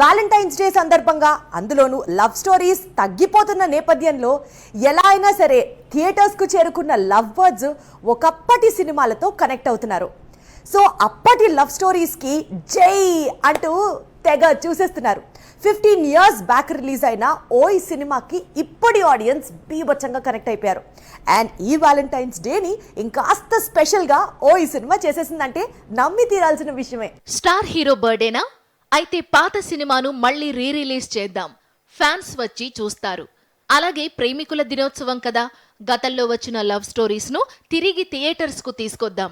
Valentine's day సందర్భంగా అందులోనూ love stories తగ్గిపోతున్న నేపథ్యంలో ఎలా అయినా సరే థియేటర్స్కు చేరుకున్న లవ్ బర్డ్స్ ఒకప్పటి సినిమాలతో కనెక్ట్ అవుతున్నారు. సో అప్పటి లవ్ స్టోరీస్కి జై అంటూ తెగ చూసేస్తున్నారు. 15 years బ్యాక్ రిలీజ్ అయిన ఓయ్ సినిమాకి ఇప్పటి ఆడియన్స్ బీభత్సంగా కనెక్ట్ అయిపోయారు. అండ్ ఈ వ్యాలంటైన్స్ డేని ఇంకాస్త స్పెషల్గా ఓయ్ సినిమా చేసేసిందంటే నమ్మి తీరాల్సిన విషయమే. స్టార్ హీరో బర్త్డేనా? అయితే పాత సినిమాను మళ్ళీ రిలీజ్ చేద్దాం, ఫ్యాన్స్ వచ్చి చూస్తారు. అలాగే ప్రేమికుల దినోత్సవం కదా, గతంలో వచ్చిన లవ్ స్టోరీస్ ను తిరిగి థియేటర్స్ కు తీసుకొద్దాం.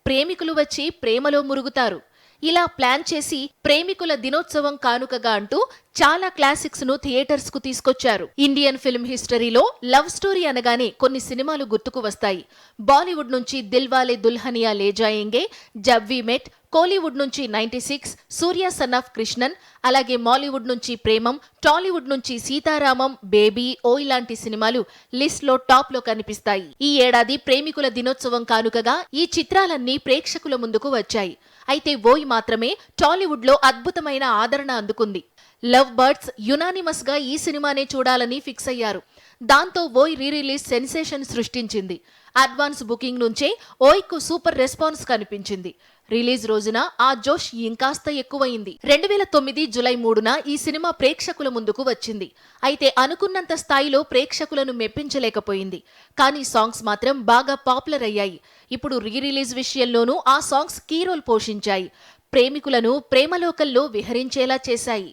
ప్రేమికులు వచ్చి ప్రేమలో మురుగుతారు. ఇలా ప్లాన్ చేసి ప్రేమికుల దినోత్సవం కానుకగా అంటూ చాలా క్లాసిక్స్ ను థియేటర్స్ కు తీసుకొచ్చారు. ఇండియన్ ఫిల్మ్ హిస్టరీలో లవ్ స్టోరీ అనగానే కొన్ని సినిమాలు గుర్తుకు వస్తాయి. బాలీవుడ్ నుంచి దిల్వాలే దుల్హనియా లే జాయేంగే, జబ్ వి మెట్, కోలీవుడ్ నుంచి 96, సూర్య సన్ ఆఫ్ కృష్ణన్, అలాగే మాలీవుడ్ నుంచి ప్రేమం, టాలీవుడ్ నుంచి సీతారామం, బేబీ, ఓయ్ లాంటి సినిమాలు లిస్ట్ లో టాప్ లో కనిపిస్తాయి. ఈ ఏడాది ప్రేమికుల దినోత్సవం కానుకగా ఈ చిత్రాలన్నీ ప్రేక్షకుల ముందుకు వచ్చాయి. అయితే ఓయ్ మాత్రమే టాలీవుడ్ లో అద్భుతమైన ఆదరణ అందుకుంది. లవ్ బర్డ్స్ యునానిమస్ గా ఈ సినిమానే చూడాలని ఫిక్స్ అయ్యారు. దాంతో ఓయ్ రిలీజ్ సెన్సేషన్ సృష్టించింది. అడ్వాన్స్ బుకింగ్ నుంచే ఓయ్ కు సూపర్ రెస్పాన్స్ కనిపించింది. రిలీజ్ రోజున ఆ జోష్ ఇంకాస్త ఎక్కువైంది. 2009 జూలై 3న ఈ సినిమా ప్రేక్షకుల ముందుకు వచ్చింది. అయితే అనుకున్నంత స్థాయిలో ప్రేక్షకులను మెప్పించలేకపోయింది. కానీ సాంగ్స్ మాత్రం బాగా పాపులర్ అయ్యాయి. ఇప్పుడు రిలీజ్ విషయంలోనూ ఆ సాంగ్స్ కీ రోల్ పోషించాయి. ప్రేమికులను ప్రేమలోకల్లో విహరించేలా చేశాయి.